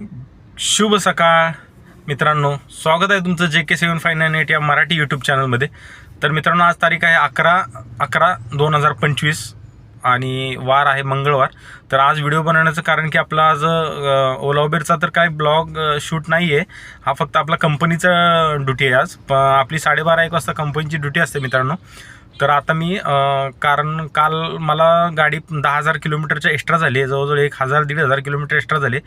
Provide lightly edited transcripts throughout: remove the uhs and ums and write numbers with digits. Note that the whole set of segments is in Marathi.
शुभ सकाळ मित्रांनो, स्वागत आहे तुमचं JK7598 या मराठी यूट्यूब चॅनलमध्ये. तर मित्रांनो, आज तारीख आहे 11/11/2025 आणि वार आहे मंगळवार. तर आज व्हिडिओ बनवण्याचं कारण की आपला आज ओला उबेरचा तर काय ब्लॉग शूट नाही आहे, हा फक्त आपला कंपनीचा ड्युटी आहे. आज आपली 12:30-1 वाजता कंपनीची ड्युटी असते मित्रांनो. तर आता मी कारण काल मला गाडी 10,000 किलोमीटरच्या एक्स्ट्रा झाली आहे, जवळजवळ 1,000-1,500 किलोमीटर एक्स्ट्रा झाले.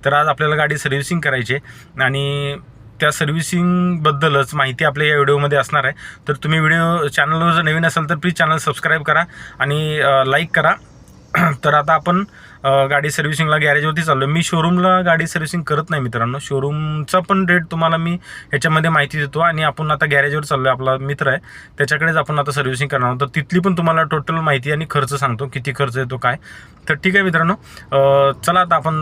तर आज आपल्याला गाडी सर्व्हिसिंग करायची आहे आणि त्या सर्व्हिसिंगबद्दलच माहिती आपल्या या व्हिडिओमध्ये असणार आहे. तर तुम्ही चॅनलवर जर नवीन असाल तर प्लीज चॅनल सबस्क्राईब करा आणि लाईक करा. तर आता आपण गाडी सर्व्हिसिंगला गॅरेजवरती चाललो. मी शोरूमला गाडी सर्व्हिसिंग करत नाही मित्रांनो, शोरूमचा पण रेट तुम्हाला मी ह्याच्यामध्ये माहिती देतो. आणि आपण आता गॅरेजवर चाललो आहे, आपला मित्र आहे त्याच्याकडेच आपण आता सर्व्हिसिंग करणार आहोत. तर तिथली पण तुम्हाला टोटल माहिती आणि खर्च सांगतो, किती खर्च येतो काय. तर ठीक आहे मित्रांनो, चला आता आपण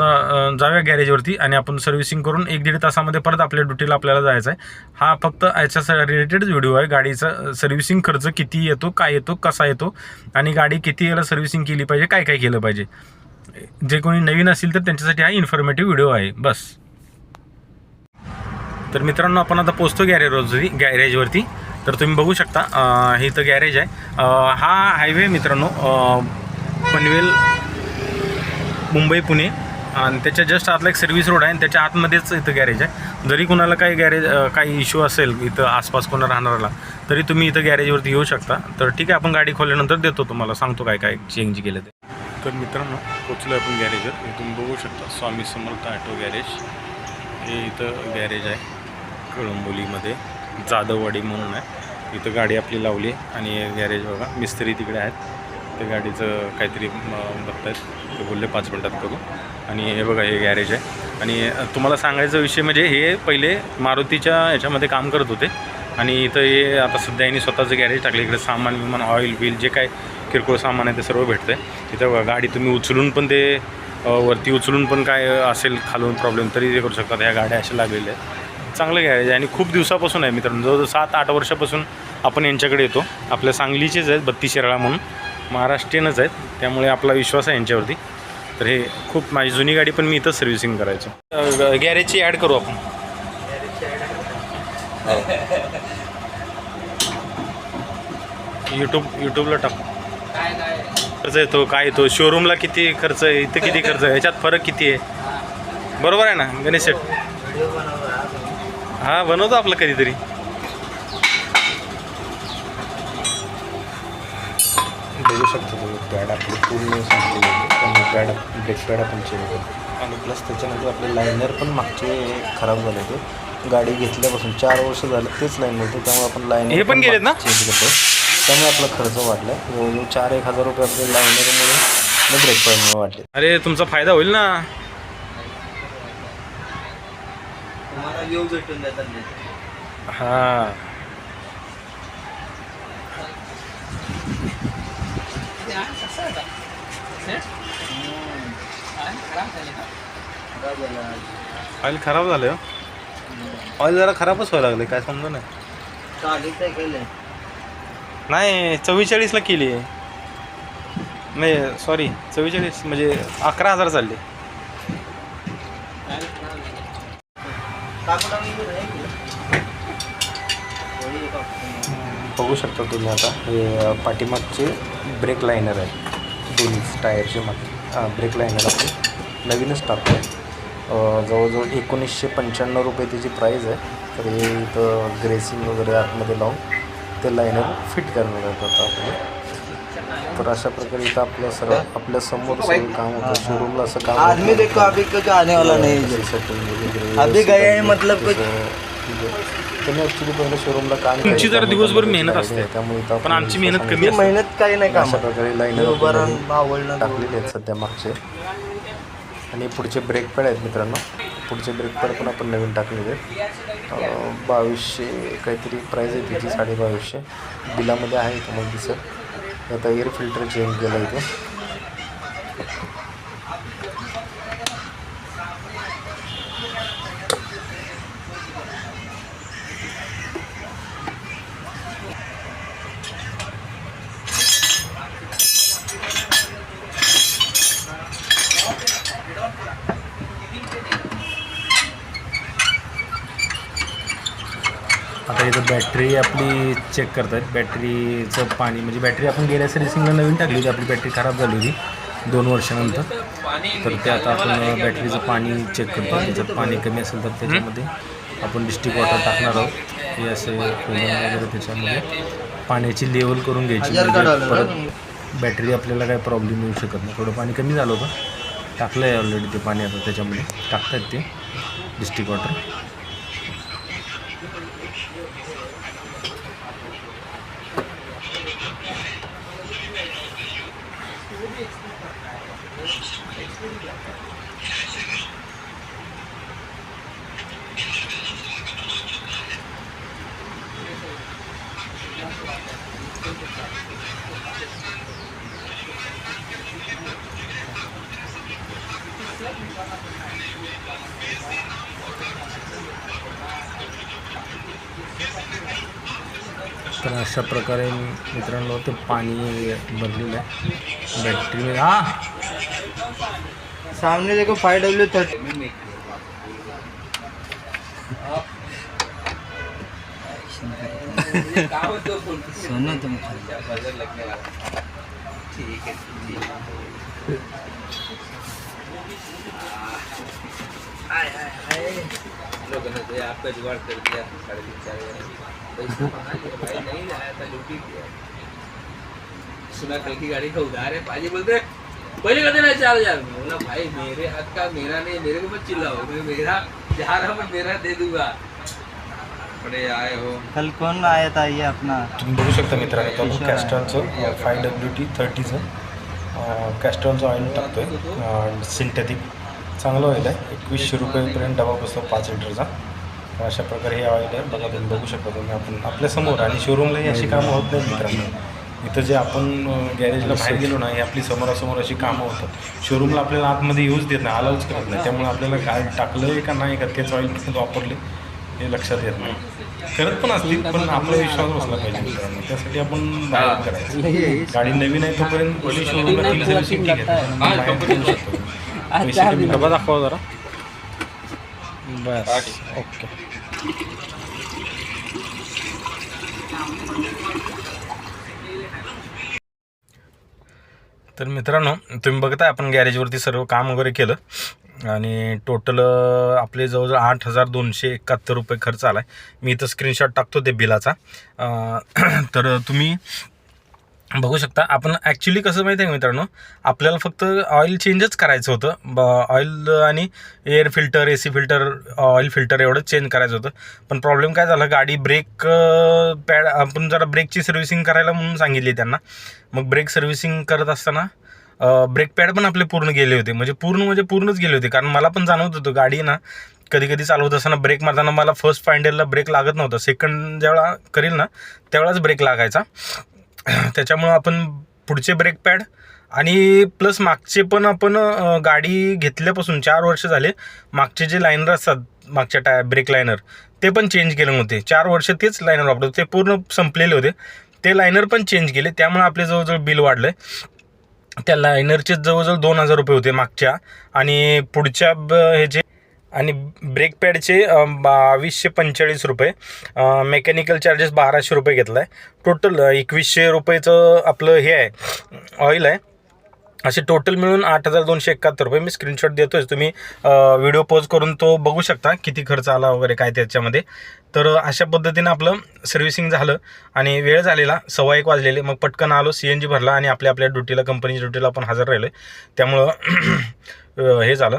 जाऊया गॅरेजवरती आणि आपण सर्व्हिसिंग करून 1-1.5 तासामध्ये परत आपल्या ड्युटीला आपल्याला जायचं आहे. हा फक्त याच्या रिलेटेडच व्हिडिओ आहे, गाडीचा सर्व्हिसिंग खर्च किती येतो, काय येतो, कसा येतो आणि गाडी किती याला सर्व्हिसिंग केली पाहिजे, काय काय केलं पाहिजे. जे कोणी नवीन असेल तर त्यांच्यासाठी हा इन्फॉर्मेटिव्ह व्हिडिओ आहे बस. तर मित्रांनो, आपण आता पोहोचतो गॅरेजवरती. तर तुम्ही बघू शकता हे इथं गॅरेज आहे. हा हायवे मित्रांनो पनवेल मुंबई पुणे आणि त्याच्या जस्ट आतला एक सर्व्हिस रोड आहे आणि त्याच्या आतमध्येच इथं गॅरेज आहे. जरी कुणाला काही इश्यू असेल इथं आसपास कोणा राहणाऱ्याला, तरी तुम्ही इथं गॅरेजवरती येऊ शकता. तर ठीक आहे, आपण गाडी खोलल्यानंतर देतो तुम्हाला, सांगतो काय काय चेंज केलं ते. तर मित्रांनो, पोचलो आपण गॅरेजवर. तुम्ही बघू शकता स्वामी समर्थ ऑटो गॅरेज हे इथं गॅरेज आहे. कळंबोलीमध्ये जाधववाडी म्हणून आहे. इथं गाडी आपली लावली आणि गॅरेज बघा, मिस्त्री तिकडे आहेत, ते गाडीचं काहीतरी बघतायत. ते बोलले 5 मिनटात करू. आणि हे बघा, हे गॅरेज आहे. आणि तुम्हाला सांगायचा विषय म्हणजे हे पहिले मारुतीच्या ह्याच्यामध्ये काम करत होते आणि इथं हे आता सध्या यांनी स्वतःचं गॅरेज टाकले. इकडे सामान विमान ऑइल बिल जे काय किरकोळ सामान आहे ते सर्व भेटतं आहे. इथं गाडी तुम्ही उचलून पण ते वरती उचलून पण काय असेल खालून प्रॉब्लेम तरी ते करू शकतात. ह्या गाड्या अशा लागलेल्या आहेत. चांगलं गॅरेज आहे आणि खूप दिवसापासून आहे मित्रांनो, जवळजवळ 7-8 वर्षापासून आपण यांच्याकडे येतो. आपल्या सांगलीचेच आहेत, 32 शिराळा म्हणून महाराष्ट्रीयनच आहेत, त्यामुळे आपला विश्वास आहे यांच्यावरती. तर हे खूप माझी जुनी गाडी पण मी इथंच सर्व्हिसिंग करायचो. गॅरेजची ॲड करू आपण. यूट्यूबला टाकू. खर्च येतो काय येतो, शोरूमला किती खर्च आहे, इथं किती खर्च आहे, याच्यात फरक किती आहे. बरोबर आहे ना गणेश शेठ? हां, बनवतो आपलं कधीतरी. बघू शकतो तुम्ही, पॅड आपली पूर्ण संपली आणि ब्रेक पॅड आपण चेंज करतो. आणि प्लस त्याच्यानंतर आपले लायनर पण मागचे खराब झाले होते. गाडी घेतल्यापासून 4 वर्ष झालं तेच लाईन होते, त्यामुळे आपण लायनर हे पण गेलेत ना चेंज करतो. त्यामुळे आपला खर्च वाढला. 4-1 हजार रुपये आपले लायनरमुळे ब्रेक पॅडमुळे वाढले. अरे तुमचा फायदा होईल ना. हां, ऑइल खराब झालं हो. ऑइल जरा खराबच व्हायला लागले, काय समजा नाही. नाही 44ला केली आहे. नाही सॉरी, 44 म्हणजे 11,000 चालले. बघू शकता तुम्ही आता हे पाठीमागचे ब्रेक लायनर आहे, दोन्ही टायरचे मागे ब्रेक लायनर आपण नवीनच टाकतो. जवळजवळ 1995 रुपये त्याची प्राईज आहे. तर हे इथं ग्रेसिंग वगैरे आतमध्ये लावून ते लायनर फिट करण्यात येतात आपले. तर अशा प्रकारे इथं आपलं सर्व आपल्या समोर सगळं काम होतं. शोरूमला असं काम आदमी देखो अभी कुछ आने वाला नहीं है, अभी गए हैं मतलब कुछ. त्यांनी ॲक्च्युली पहिलं शोरूमला काम तुमची जरा दिवसभर मेहनत असते, त्यामुळे पण आमची मेहनत कमी असते. मेहनत काही नाही अशा काम. प्रकारे लाईनर टाकलेले आहेत सध्या मागचे. आणि पुढचे ब्रेक पॅड आहेत मित्रांनो, पुढचे ब्रेक पॅड पण आपण नवीन टाकलेले आहेत. 2200 काहीतरी प्राईज आहे त्याची, 2250 बिलामध्ये आहे तुम्हाला दिसत. आता एअर फिल्टर चेंज केलं इथे. आता इथं बॅटरी आपली चेक करत आहेत. बॅटरीचं पाणी म्हणजे बॅटरी आपण गेल्या सर्व्हिसिंगला नवीन टाकली होती, आपली बॅटरी खराब झाली होती 2 वर्षानंतर. तर ते आता आपण बॅटरीचं पाणी चेक करतो. त्याच्यात पाणी कमी असेल तर त्याच्यामध्ये आपण डिस्ट्रिक्ट वॉटर टाकणार आहोत. हे असे वगैरे त्याच्यामध्ये पाण्याची लेवल करून घ्यायची, म्हणजे परत बॅटरी आपल्याला काही प्रॉब्लेम येऊ शकत नाही. थोडं पाणी कमी झालं होतं, टाकलं आहे ऑलरेडी ते पाणी, आता त्याच्यामध्ये टाकतात ते डिस्ट्रिक्ट वॉटर. तर अशा प्रकारे मित्रांनो ते पाणी भरलेलं आहे बॅटरी में. सामने देखो 5W30 सुनो तुम ठीक है. लोगों ने आपका जुगाड़ कर दिया 3.5-4 भाई नहीं लाया था, लूटी दिया. सुना कल की गाड़ी का उधार है, पाजी बोलते पहले कहते ना 4,000 में. बोला भाई मेरे हाथ का मेरा नहीं, मेरे को मत चिल्लाओ, मैं मेरा जा रहा हूँ मेरा दे दूंगा. बड़े आए हो. कल कौन आया था ये अपना, तुम्ही बघू शकता मित्रांनो. तर आपण कॅस्ट्रॉलचं 5WT30चं कॅस्ट्रॉलचं ऑइल टाकतो आहे. सिंथेटिक चांगलं ऑइल आहे. 2100 रुपयेपर्यंत डबा बसतो 5 लिटरचा. तर अशा प्रकारे हे ऑइल आहे. बघा तुम्ही बघू शकता तुम्ही आपण आपल्यासमोर. आणि शोरूमलाही अशी कामं होत नाहीत मित्रांनो. इथं जे आपण गॅरेजला बाहेर गेलो ना, हे आपली समोरासमोर अशी कामं होतात. शोरूमला आपल्याला आतमध्ये यूज देत नाही, अलाउच करत नाही. त्यामुळे आपल्याला काय टाकलं आहे का नाही का तेच ऑइल वापरले हे लक्षात येत नाही. करत पण असतील, पण आपला विश्वास बसला पाहिजे मित्रांनो. त्यासाठी आपण बाहेर करायचं. गाडी नवीन आहे तोपर्यंत पहिली शोरूमला केली सर्व्हिसिंग ठीक आहे, बाहेर करू शकतो. पैसे कमी डबा दाखवा जरा. बस ओके. तर मित्रांनो तुम्ही बघताय आपण गॅरेजवरती सर्व काम वगैरे केलं आणि टोटल आपले जवळजवळ 8,271 रुपये खर्च आला आहे. मी इथं स्क्रीनशॉट टाकतो ते बिलाचा. तर तुम्ही बघू शकता. आपण ॲक्च्युली कसं माहिती आहे का मित्रांनो, आपल्याला फक्त ऑइल चेंजच करायचं होतं. ऑइल आणि air filter, AC filter, oil filter एवढंच चेंज करायचं होतं. पण प्रॉब्लेम काय झाला, गाडी ब्रेक पॅड आपण जरा ब्रेकची सर्व्हिसिंग करायला म्हणून सांगितली त्यांना. मग ब्रेक सर्व्हिसिंग करत असताना ब्रेक पॅड पण आपले पूर्ण गेले होते. म्हणजे पूर्णच गेले होते. कारण मला पण जाणवत होतं गाडी ना कधी कधी चालवत असताना ब्रेक मारताना मला फर्स्ट फाइंडरला ब्रेक लागत नव्हता. सेकंड ज्यावेळा करील ना त्यावेळाच ब्रेक लागायचा. त्याच्यामुळं आपण पुढचे ब्रेक पॅड आणि प्लस मागचे पण आपण गाडी घेतल्यापासून 4 वर्ष झाले मागचे जे लायनर असतात, मागच्या ब्रेक लायनर ते पण चेंज केले नव्हते. 4 वर्ष तेच लायनर वापरत होते, ते पूर्ण संपलेले होते. ते लायनर पण चेंज केले. त्यामुळे आपले जवळजवळ बिल वाढलं आहे. त्या लायनरचे जवळजवळ 2,000 रुपये होते मागच्या, आणि पुढच्या ह्याचे आणि ब्रेक पॅडचे 2,245 रुपये. मेकॅनिकल चार्जेस 1,200 रुपये घेतला आहे. टोटल 2,100 रुपयेचं आपलं हे आहे ऑइल आहे. असे टोटल मिळून 8,271 रुपये. मी स्क्रीनशॉट देतो आहे, तुम्ही व्हिडिओ पॉज करून तो बघू शकता किती खर्च आला वगैरे काय त्याच्यामध्ये. तर अशा पद्धतीनं आपलं सर्व्हिसिंग झालं आणि वेळ झालेला 1:15 वाजलेले. मग पटकन आलो, CNG भरला आणि आपल्या ड्युटीला, कंपनीच्या ड्युटीला आपण हजर राहिलो. त्यामुळं हे झालं.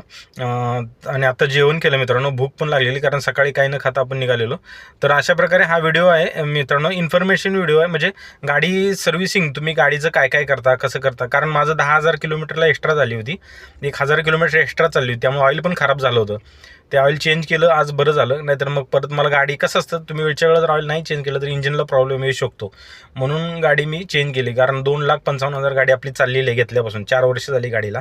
आणि आता जेवण केलं मित्रांनो. भूक पण लागलेली, कारण सकाळी काही न खाता आपण निघालेलो. तर अशा प्रकारे हा व्हिडिओ आहे मित्रांनो. इन्फॉर्मेशन व्हिडिओ आहे. म्हणजे गाडी सर्व्हिसिंग, तुम्ही गाडीचं काय काय करता, कसं करता. कारण माझं 10,000 किलोमीटरला एक्स्ट्रा झाली होती, 1,000 किलोमीटर एक्स्ट्रा चालली होती. त्यामुळे ऑइल पण खराब झालं होतं. ते ऑइल चेंज केलं आज, बरं झालं. नाहीतर मग परत मला गाडी कसं असतं, तुम्ही वेळच्या वेळेला जर ऑइल नाही चेंज केलं तर इंजिनला प्रॉब्लेम येऊ शकतो. म्हणून गाडी मी चेंज केली. कारण 2,55,000 गाडी आपली चाललेली आहे घेतल्यापासून. 4 वर्ष झाली गाडीला.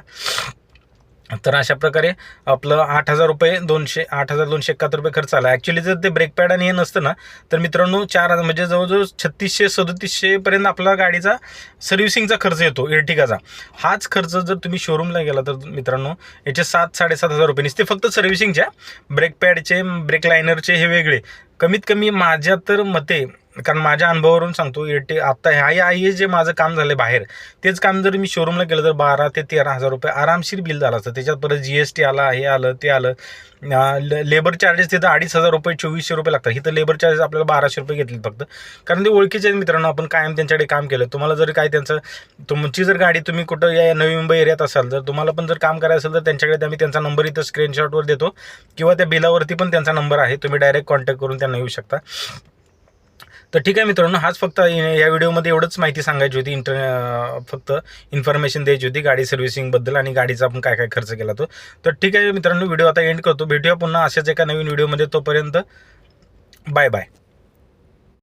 तर अशा प्रकारे आपलं 8,271 रुपये खर्च आला. ॲक्च्युली जर ते ब्रेक पॅड आणि हे नसतं ना तर मित्रांनो 4 म्हणजे जवळजवळ 3,600-3,700 पर्यंत आपला सर्व्हिसिंगचा खर्च येतो एर्टिगाचा. हाच खर्च जर तुम्ही शोरूमला गेला तर मित्रांनो याचे 7,000-7,500 रुपये नसते फक्त सर्व्हिसिंगच्या. ब्रेक पॅडचे, ब्रेक लायनरचे हे वेगळे, कमीत कमी माझ्या तर मते, कारण माझ्या अनुभवावरून सांगतो, आता हे जे माझं काम झालं बाहेर, तेच काम जर मी शोरूमला केलं तर 12 ते 13 हजार रुपये आरामशीर बिल झालं असतं. त्याच्यात परत GST आला, हे आलं ते आलं, लेबर चार्जेस तिथं 2,500 रुपये 2,400 रुपये लागतात. इथं लेबर चार्जेस आपल्याला 1,200 रुपये घेतले फक्त, कारण ते ओळखीचे आहेत मित्रांनो. आपण कायम त्यांच्याकडे काम केलं. तुम्हाला जर काय तुमची जर गाडी तुम्ही कुठं या नवी मुंबई एरियात असाल, तर तुम्हाला पण जर काम करायचं असेल तर त्यांच्याकडे आम्ही त्यांचा नंबर इथं स्क्रीनशॉटवर देतो, किंवा त्या बिलावरती पण त्यांचा नंबर आहे. तुम्ही डायरेक्ट कॉन्टॅक्ट करून त्यांना येऊ शकता. तर ठीक आहे मित्रांनो, हाच फक्त या व्हिडिओमध्ये एवढंच माहिती सांगायची होती. फक्त इन्फॉर्मेशन द्यायची होती गाडी सर्व्हिसिंगबद्दल आणि गाडीचा आपण काय काय खर्च केला तो. तर ठीक आहे मित्रांनो, व्हिडिओ आता एंड करतो. भेटूया पुन्हा अशाच एका नवीन व्हिडिओमध्ये. तोपर्यंत बाय बाय.